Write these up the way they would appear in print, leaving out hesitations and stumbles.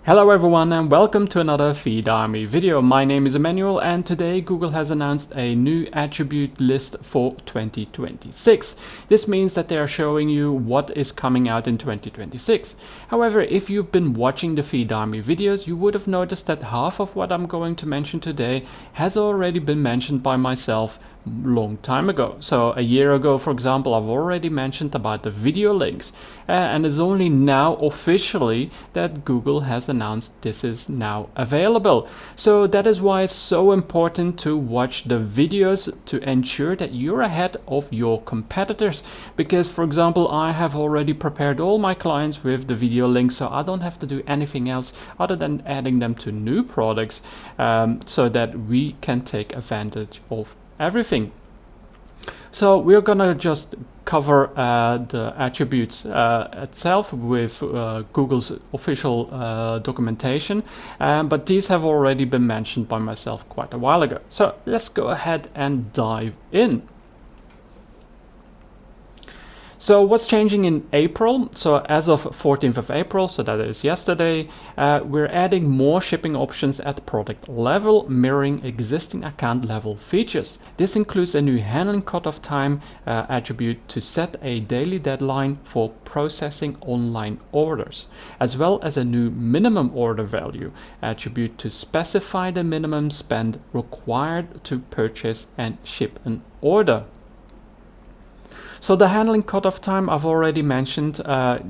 Hello everyone and welcome to another Feed Army video. My name is Emmanuel and today Google has announced a new attribute list for 2026. This means that they are showing you what is coming out in 2026. However, if you've been watching the Feed Army videos, you would have noticed that half of what I'm going to mention today has already been mentioned by myself long time ago. So a year ago, for example, I've already mentioned about the video links, and it's only now officially that Google has announced this is now available. So that is why it's so important to watch the videos to ensure that you're ahead of your competitors, because for example, I have already prepared all my clients with the video links, so I don't have to do anything else other than adding them to new products, so that we can take advantage of everything. So we're gonna just cover the attributes itself with Google's official documentation, but these have already been mentioned by myself quite a while ago. So let's go ahead and dive in. So what's changing in April? So as of 14th of April, so that is yesterday, we're adding more shipping options at product level, mirroring existing account level features. This includes a new handling cutoff time attribute to set a daily deadline for processing online orders, as well as a new minimum order value attribute to specify the minimum spend required to purchase and ship an order. So the handling cutoff time I've already mentioned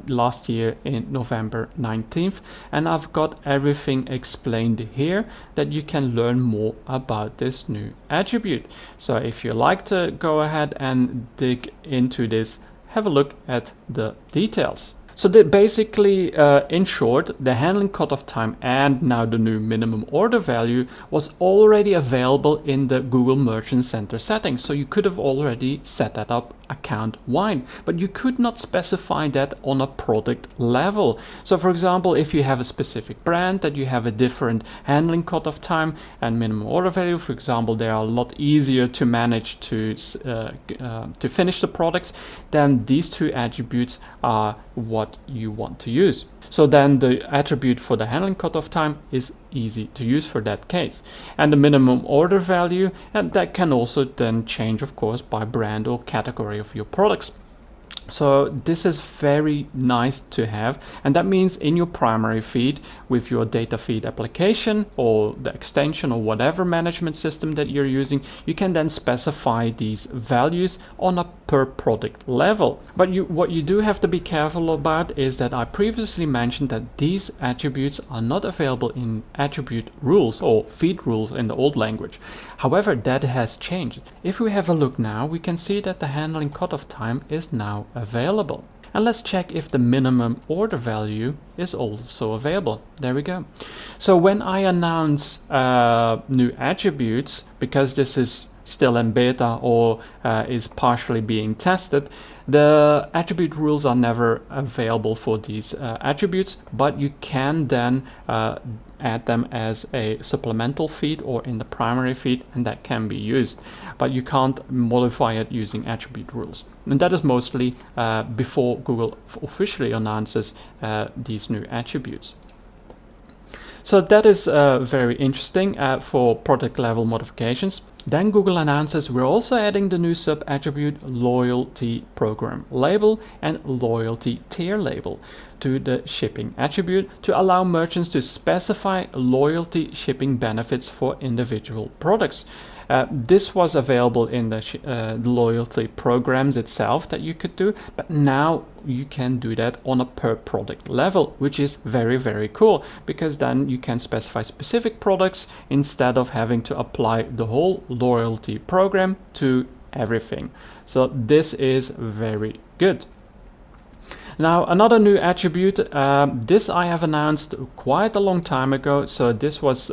last year in November 19th, and I've got everything explained here that you can learn more about this new attribute. So if you like to go ahead and dig into this, have a look at the details. So basically, in short, the handling cutoff time and now the new minimum order value was already available in the Google Merchant Center settings. So you could have already set that up account-wide, but you could not specify that on a product level. So for example, if you have a specific brand that you have a different handling cutoff time and minimum order value, for example, they are a lot easier to manage to finish the products, then these two attributes are what you want to use. So then the attribute for the handling cutoff time is easy to use for that case. And the minimum order value, and that can also then change, of course, by brand or category of your products. So this is very nice to have, and that means in your primary feed with your data feed application or the extension or whatever management system that you're using, you can then specify these values on a per product level. But what you do have to be careful about is that I previously mentioned that these attributes are not available in attribute rules or feed rules in the old language. However, that has changed. If we have a look now, we can see that the handling cutoff time is now available. And let's check if the minimum order value is also available. There we go. So when I announce new attributes, because this is still in beta or is partially being tested, the attribute rules are never available for these attributes, but you can then add them as a supplemental feed or in the primary feed, and that can be used, but you can't modify it using attribute rules. And that is mostly before Google officially announces these new attributes. So that is very interesting for product level modifications. Then Google announces we're also adding the new sub attribute loyalty program label and loyalty tier label to the shipping attribute to allow merchants to specify loyalty shipping benefits for individual products. This was available in the loyalty programs itself that you could do, but now you can do that on a per product level, which is very, very cool, because then you can specify specific products instead of having to apply the whole loyalty program to everything. So this is very good. Now another new attribute, this I have announced quite a long time ago. So this was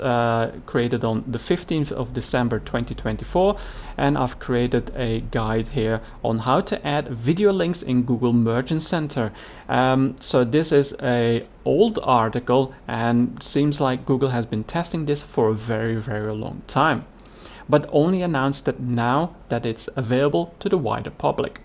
created on the 15th of December 2024, and I've created a guide here on how to add video links in Google Merchant Center. So this is a old article, and seems like Google has been testing this for a very, very long time, but only announced it now that it's available to the wider public.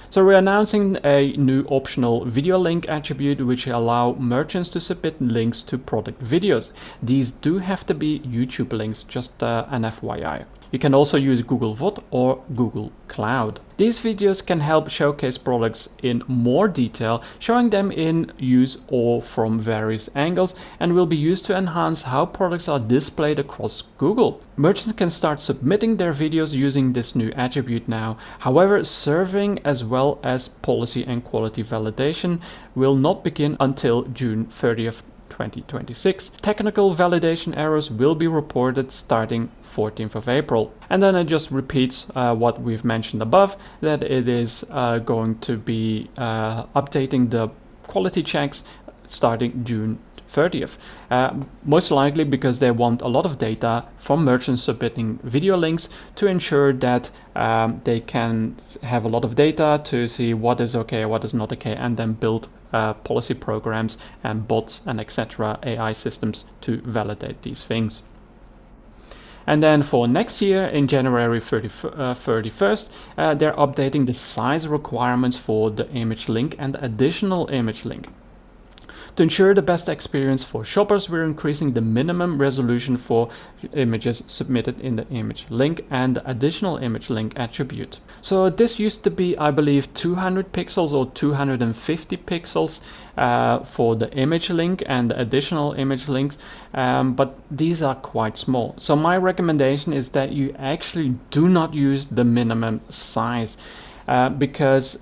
So we're announcing a new optional video link attribute which allow merchants to submit links to product videos. These do have to be YouTube links, just an FYI. You can also use Google VOD or Google Cloud. These videos can help showcase products in more detail, showing them in use or from various angles, and will be used to enhance how products are displayed across Google. Merchants can start submitting their videos using this new attribute now. However, serving as well as policy and quality validation will not begin until June 30th. 2026. Technical validation errors will be reported starting 14th of April. And then it just repeats what we've mentioned above, that it is going to be updating the quality checks starting June 30th. Most likely because they want a lot of data from merchants submitting video links to ensure that they can have a lot of data to see what is okay, what is not okay, and then build policy programs and bots and etc. AI systems to validate these things. And then for next year, in January 31st, they're updating the size requirements for the image link and additional image link. To ensure the best experience for shoppers, we're increasing the minimum resolution for images submitted in the image link and the additional image link attribute. So this used to be, I believe, 200 pixels or 250 pixels for the image link and the additional image links, but these are quite small. So my recommendation is that you actually do not use the minimum size because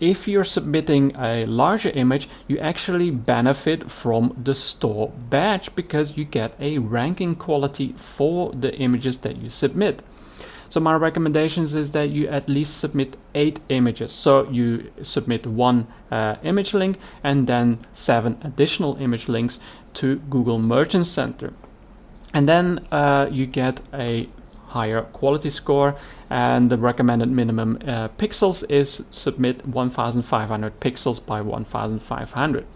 if you're submitting a larger image, you actually benefit from the store badge because you get a ranking quality for the images that you submit. So my recommendations is that you at least submit 8 images. So you submit 1 image link and then 7 additional image links to Google Merchant Center. And then you get a higher quality score, and the recommended minimum pixels is submit 1500 pixels by 1500.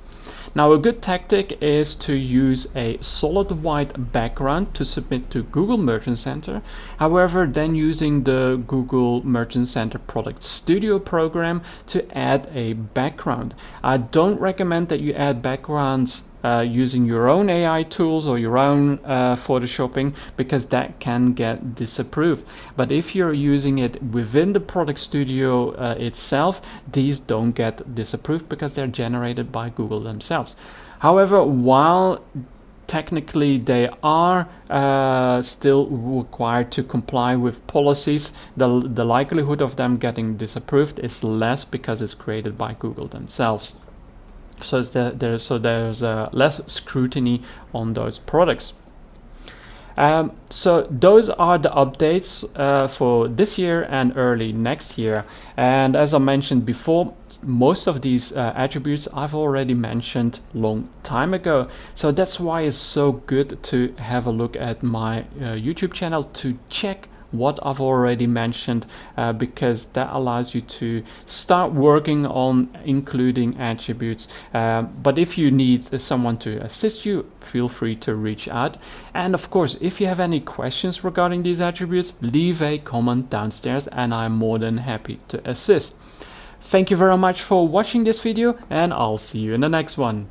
Now a good tactic is to use a solid white background to submit to Google Merchant Center. However, then using the Google Merchant Center Product Studio program to add a background. I don't recommend that you add backgrounds using your own AI tools or your own photoshopping, because that can get disapproved. But if you're using it within the product studio itself, these don't get disapproved because they're generated by Google themselves. However, while technically they are still required to comply with policies, the likelihood of them getting disapproved is less because it's created by Google themselves. So there's less scrutiny on those products. So those are the updates for this year and early next year. And as I mentioned before, most of these attributes I've already mentioned long time ago. So that's why it's so good to have a look at my YouTube channel to check what I've already mentioned, because that allows you to start working on including attributes. But if you need someone to assist you, feel free to reach out. And of course, if you have any questions regarding these attributes, leave a comment downstairs and I'm more than happy to assist. Thank you very much for watching this video, and I'll see you in the next one.